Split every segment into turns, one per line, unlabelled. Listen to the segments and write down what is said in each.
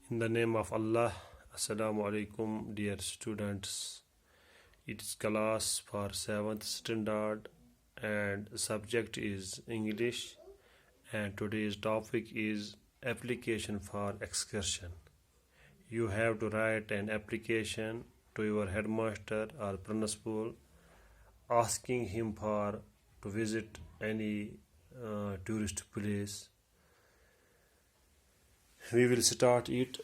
In the name of Allah, Assalamu alaikum, dear students. It is class for 7th standard and subject is English, and today's topic is application for excursion. You have to write an application to your headmaster or principal asking him to visit any tourist place. We will start it.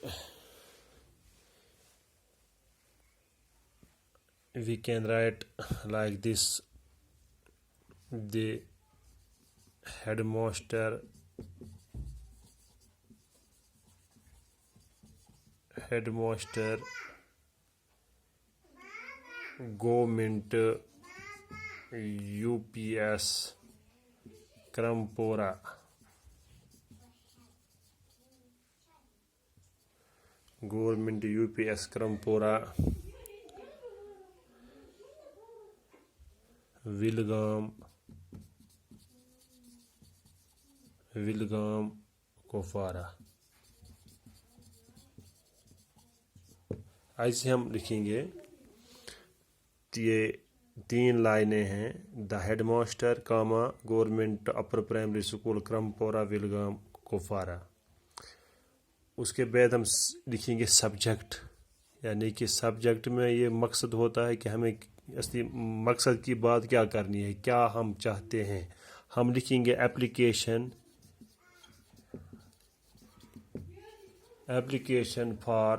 We can write like this: the headmaster government UPS Krampora. Government UPS Krampora, Wilgam کوفارا. ایسے ہم لکھیں گے. یہ 3 لائنیں ہیں: the head master comma government upper primary school Krampora Wulgam Kupwara. اس کے بعد ہم لکھیں گے سبجیکٹ، یعنی کہ سبجیکٹ میں یہ مقصد ہوتا ہے کہ ہمیں اصلی مقصد کی بات کیا کرنی ہے، کیا ہم چاہتے ہیں. ہم لکھیں گے application for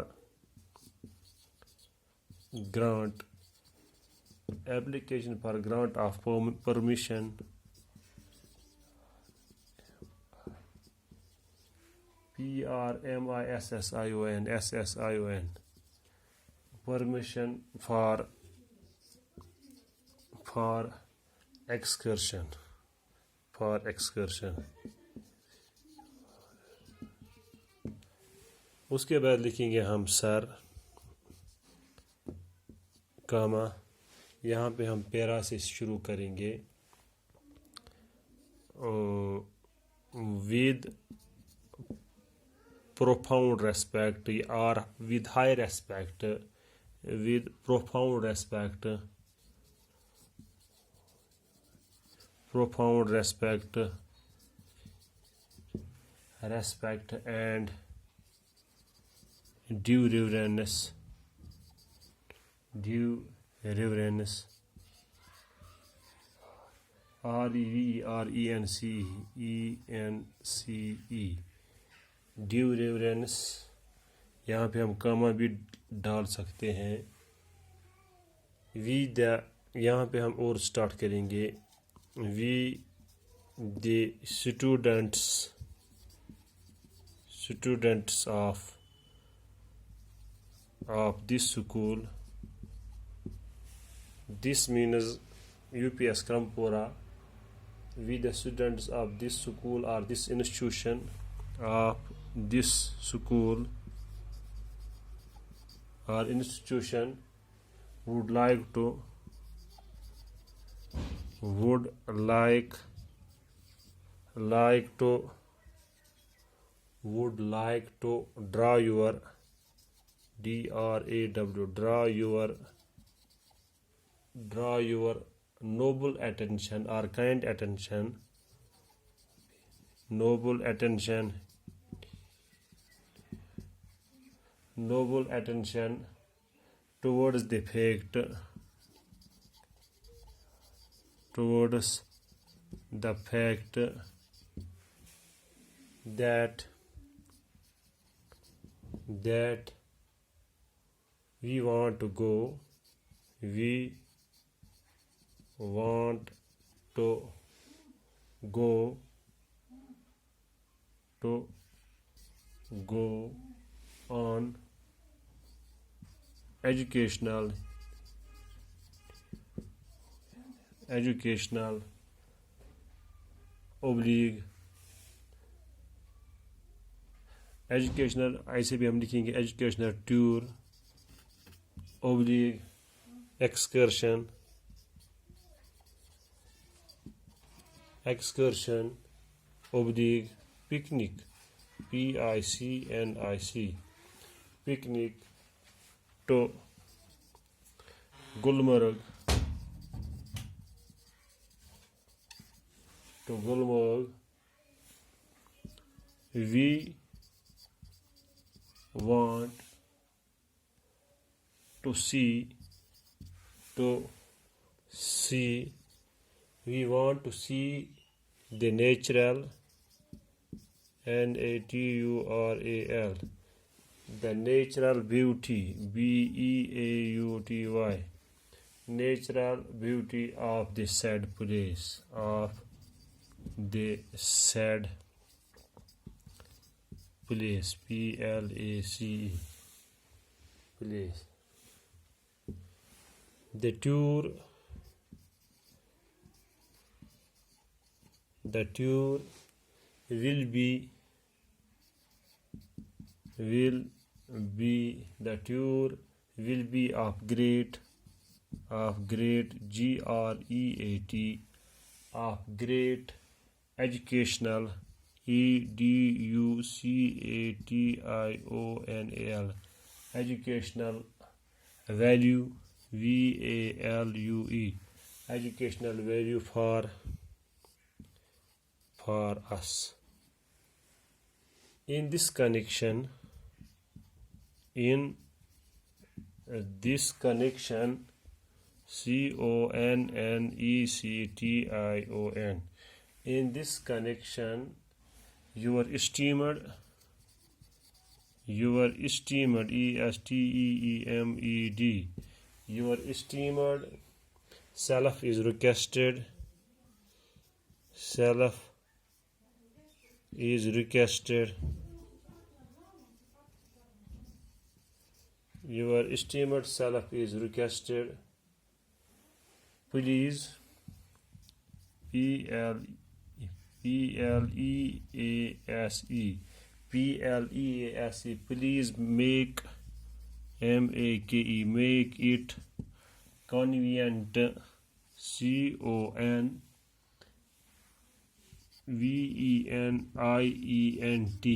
grant of permission PRMISSION permission for excursion. اس کے بعد لکھیں گے ہم سر کاما. یہاں پہ ہم پیرا سے شروع کریں گے. with profound respect or with high respect, with profound respect and due reverence REVERENCE due reverence. یہاں پہ ہم کاما بھی ڈال سکتے ہیں. یہاں پہ ہم اور سٹارٹ کریں گے. We the students of this school. This means UPS Krampora. We the students of this school or this institution of this school or institution would like to draw your noble attention or kind attention towards the fact that we want to go on educational ایسے بھی ہم لکھیں گے educational tour excursion picnic PICNIC. picnic to Gulmarg. We want to see the natural natural, the natural beauty beauty, natural beauty of the said place, place, place. Place. The tour will be of great GREAT, of great educational EDUCATIONAL, educational value VALUE, educational value for us. In this connection, CONNECTION, in this connection, your esteemed ESTEEMED, your esteemed self is requested. Your esteemed self is requested. Please, PLEASE, please make make it convenient, CONVENIENT,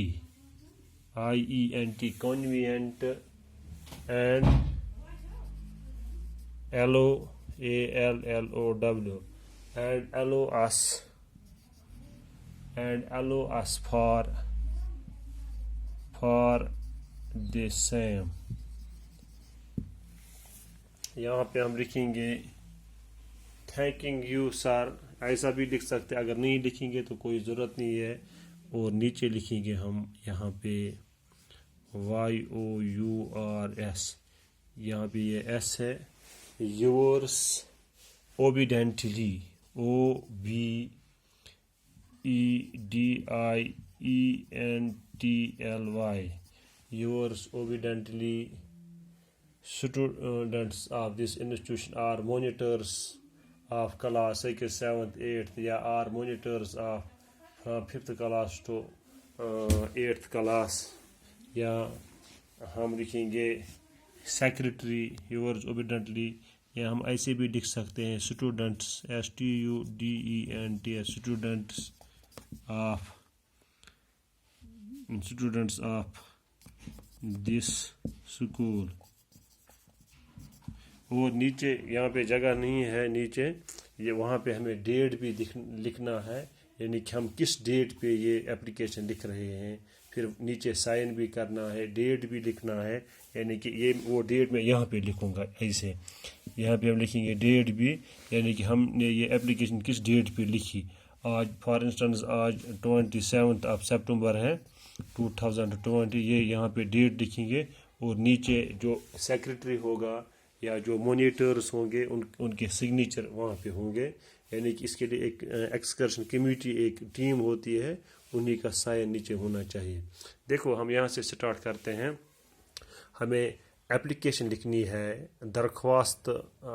convenient, and ALLOW, and allow us for the same. یہاں پہ ہم لکھیں گے thinking you sir, ایسا بھی لکھ سکتے، اگر نہیں لکھیں گے تو کوئی ضرورت نہیں ہے، اور نیچے لکھیں گے ہم یہاں پہ YOURS، یہاں پہ یہ ایس ہے، yours اوبیڈینٹلی OBEDIENTLY، yours obediently. Students of this institution are monitors of class 6th, 7th, 8th, یا are monitors of from 5th class to 8th class. یا ہم لکھیں گے secretary yours obediently، یا ہم ایسے بھی لکھ سکتے ہیں students STUDENTS، students of this school. اور نیچے یہاں پہ جگہ نہیں ہے، نیچے یہ وہاں پہ ہمیں ڈیٹ بھی لکھنا ہے، یعنی کہ ہم کس ڈیٹ پہ یہ اپلیکیشن لکھ رہے ہیں، پھر نیچے سائن بھی کرنا ہے، ڈیٹ بھی لکھنا ہے، یعنی کہ یہ وہ ڈیٹ میں یہاں پہ لکھوں گا، ایسے یہاں پہ ہم لکھیں گے ڈیٹ بھی، یعنی کہ ہم نے یہ اپلیکیشن کس ڈیٹ پہ لکھی. آج فار انسٹنس آج 27 سپٹمبر ہے 2020، یہ یہاں پہ ڈیٹ لکھیں گے، اور نیچے جو سیکرٹری ہوگا یا جو مونیٹرز ہوں گے ان کے سگنیچر وہاں پہ ہوں گے، یعنی کہ اس کے لیے ایک ایکسکرشن کمیٹی، ایک ٹیم ہوتی ہے، انہی کا سائن نیچے ہونا چاہیے. دیکھو ہم یہاں سے سٹارٹ کرتے ہیں. ہمیں اپلیکیشن لکھنی ہے، درخواست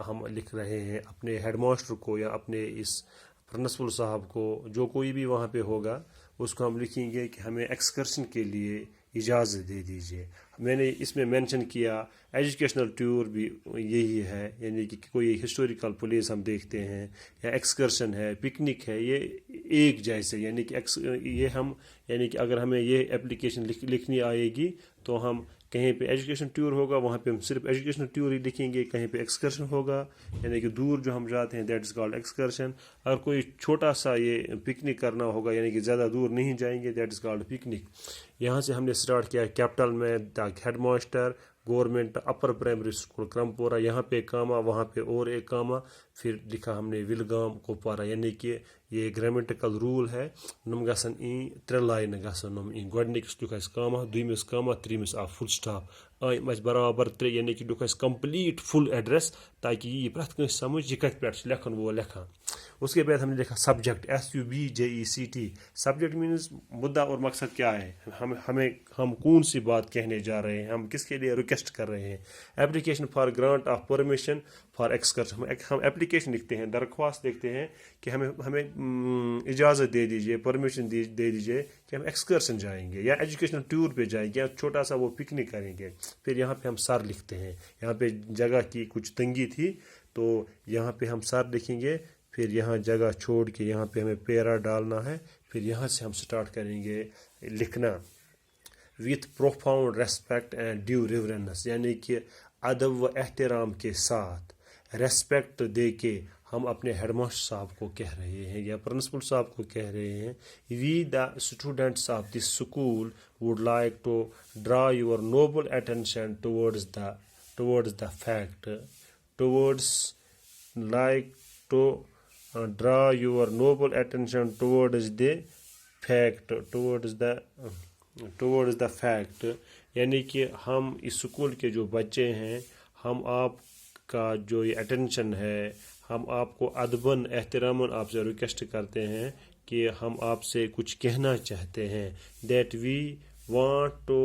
ہم لکھ رہے ہیں اپنے ہیڈ ماسٹر کو یا اپنے اس پرنسپل صاحب کو، جو کوئی بھی وہاں پہ ہوگا اس کو ہم لکھیں گے کہ ہمیں ایکسکرشن کے لیے اجازت دے دیجیے. میں نے اس میں مینشن کیا ایجوکیشنل ٹور بھی یہی ہے، یعنی کہ کوئی ہسٹوریکل پلیس ہم دیکھتے ہیں، یا ایکسکرشن ہے، پکنک ہے، یہ ایک جیسے، یعنی کہ یہ ہم، یعنی کہ اگر ہمیں یہ اپلیکیشن لکھنی آئے گی تو ہم کہیں پہ ایجوکیشن ٹور ہوگا وہاں پہ ہم صرف ایجوکیشنل ٹور ہی لکھیں گے. کہیں پہ ایکسکرشن ہوگا یعنی کہ دور جو ہم جاتے ہیں دیٹ از کالڈ ایکسکرشن. اگر کوئی چھوٹا سا یہ پکنک کرنا ہوگا یعنی کہ زیادہ دور نہیں جائیں گے دیٹ از کالڈ پکنک. یہاں سے ہم نے اسٹارٹ کیا کیپٹل میں the head master government upper primary school Krampora, یہاں پہ کاما وہاں پہ اور ایک کاما, پھر لکھا ہم نے ولگام کوپوارہ. یعنی کہ یہ گرامیٹیکل رول ہے نم گژھن ترٛےٚ لاینہٕ گژھن نم گۄڈنِکِس لیُکھ اَسہِ کاما, دوٚیمِس کاما, ترٛیٚیمِس آو فُل سٹاپ. یِم اَسہِ برابر ترٛےٚ یعنی کہ لیُکھ اَسہِ کمپلیٹ فُل ایڈریس تاکہ یہ پرٛٮ۪تھ کٲنٛسہِ سمجھ یہ کتہِ پٮ۪ٹھ چھُ لیکھن وول لیکھان. اس کے بعد ہم نے لکھا سبجیکٹ SUBJECT. سبجیکٹ مینز مدعا اور مقصد کیا ہے, ہم کون سی بات کہنے جا رہے ہیں, ہم کس کے لیے ریکویسٹ کر رہے ہیں. Application for grant of permission for excursion, ہم اپلیکیشن لکھتے ہیں, درخواست دیکھتے ہیں کہ ہمیں اجازت دے دیجیے, پرمیشن دے دیجیے کہ ہم ایکسکرشن جائیں گے یا ایجوکیشنل ٹور پہ جائیں گے یا چھوٹا سا وہ پکنک کریں گے. پھر یہاں پہ ہم سر لکھتے ہیں, یہاں پہ جگہ کی کچھ تنگی تھی تو یہاں پہ ہم سر لکھیں گے. پھر یہاں جگہ چھوڑ کے یہاں پہ ہمیں پیرا ڈالنا ہے. پھر یہاں سے ہم سٹارٹ کریں گے لکھنا with profound respect and due reverence, یعنی کہ ادب و احترام کے ساتھ ریسپیکٹ دے کے ہم اپنے ہیڈ ماسٹر صاحب کو کہہ رہے ہیں یا پرنسپل صاحب کو کہہ رہے ہیں, we the students of this school would like to draw your noble attention towards the fact draw your noble attention towards the fact یعنی کہ ہم اس اسکول کے جو بچے ہیں ہم آپ کا جو یہ اٹینشن ہے ہم آپ کو ادباً احتراماً آپ سے ریکویسٹ کرتے ہیں کہ ہم آپ سے کچھ کہنا چاہتے ہیں. That we want to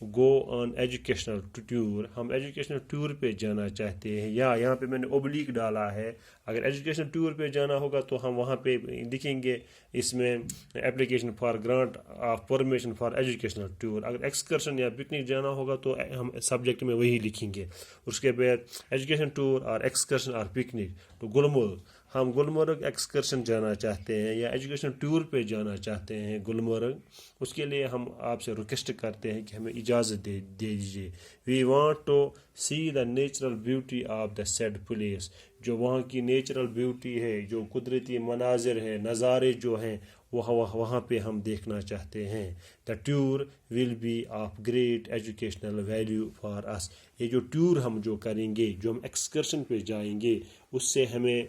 go on educational tour, ہم ایجوکیشنل ٹور پہ جانا چاہتے ہیں. یا یہاں پہ میں نے اوبلیک ڈالا ہے, اگر ایجوکیشنل ٹور پہ جانا ہوگا تو ہم وہاں پہ لکھیں گے اس میں application for grant of permission for educational tour. اگر ایکسکرشن یا پکنک جانا ہوگا تو ہم سبجیکٹ میں وہی لکھیں گے. اس کے بعد ایجوکیشن ٹور اور ایکسکرشن اور پکنک تو گلمرگ, ہم گلمرگ ایکسکرشن جانا چاہتے ہیں یا ایجوکیشنل ٹور پہ جانا چاہتے ہیں گلمرگ. اس کے لیے ہم آپ سے ریکویسٹ کرتے ہیں کہ ہمیں اجازت دے دیجیے. We want to see the natural beauty of the said place, جو وہاں کی نیچرل بیوٹی ہے, جو قدرتی مناظر ہے, نظارے جو ہیں وہاں پہ ہم دیکھنا چاہتے ہیں. The tour will be of great educational value for us, یہ جو ٹور ہم جو کریں گے, جو ہم ایکسکرشن پہ جائیں گے, اس سے ہمیں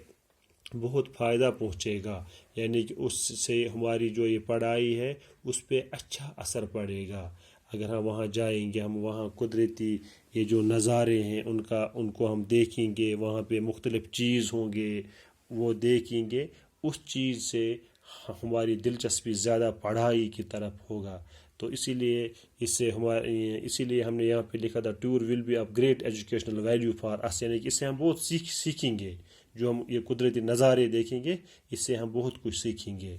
بہت فائدہ پہنچے گا. یعنی کہ اس سے ہماری جو یہ پڑھائی ہے اس پہ اچھا اثر پڑے گا. اگر ہم وہاں جائیں گے, ہم وہاں قدرتی یہ جو نظارے ہیں ان کو ہم دیکھیں گے, وہاں پہ مختلف چیز ہوں گے وہ دیکھیں گے, اس چیز سے ہماری دلچسپی زیادہ پڑھائی کی طرف ہوگا. تو اسی لیے ہم نے یہاں پہ لکھا تھا tour will be of great educational value for us, یعنی کہ اس سے ہم بہت سیکھیں گے. جو ہم یہ قدرتی نظارے دیکھیں گے اس سے ہم بہت کچھ سیکھیں گے.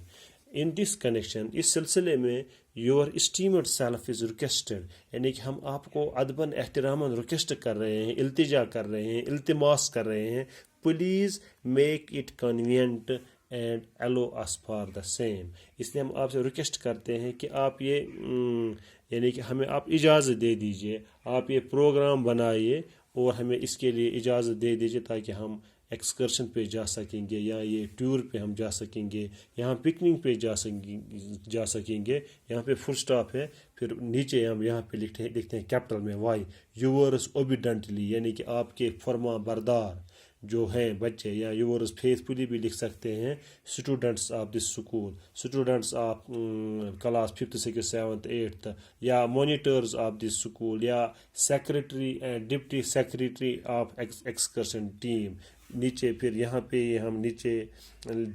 ان دس کنیکشن, اس سلسلے میں your esteemed self is requested, یعنی کہ ہم آپ کو ادباً احتراماً ریکویسٹ کر رہے ہیں, التجا کر رہے ہیں, التماس کر رہے ہیں, please make it convenient and allow us for the same. اس لیے ہم آپ سے ریکویسٹ کرتے ہیں کہ آپ یعنی کہ ہمیں آپ اجازت دے دیجئے, آپ یہ پروگرام بنائیے اور ہمیں اس کے لیے اجازت دے دیجئے تاکہ ہم ایکسکرشن پہ جا سکیں گے یا یہ ٹور پہ ہم جا سکیں گے, یہاں پکنک پہ جا سکیں گے. یہاں پہ فل سٹاپ ہے, پھر نیچے ہم یہاں پہ لکھتے ہیں کیپٹل میں وائی یورس اوبیڈنٹلی, یعنی کہ آپ کے فرما بردار جو ہیں بچے, یا یورس فیتھفلی بھی لکھ سکتے ہیں. Students of this school, students of class 5th 6th 7th 8th, یا مانیٹرز آف دس اسکول, یا secretary and deputy secretary of excursion team. نیچے پھر یہاں پہ ہم نیچے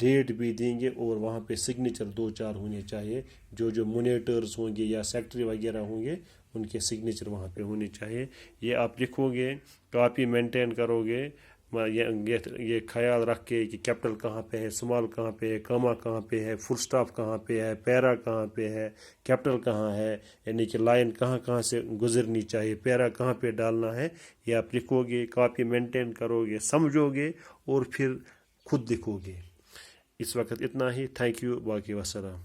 ڈیٹ بھی دیں گے اور وہاں پہ سگنیچر 2-4 ہونے چاہیے. جو مونیٹرز ہوں گے یا سیکٹری وغیرہ ہوں گے ان کے سگنیچر وہاں پہ ہونے چاہیے. یہ آپ لکھو گے, کاپی مینٹین کرو گے, یہ خیال رکھ کے کہ کیپٹل کہاں پہ ہے, اسمال کہاں پہ ہے, کاما کہاں پہ ہے, فل سٹاپ کہاں پہ ہے, پیرا کہاں پہ ہے, کیپٹل کہاں ہے, یعنی کہ لائن کہاں سے گزرنی چاہیے, پیرا کہاں پہ ڈالنا ہے. یہ آپ لکھو گے, کاپی مینٹین کرو گے, سمجھو گے اور پھر خود لکھو گے. اس وقت اتنا ہی. تھینک یو, باقی وسلام.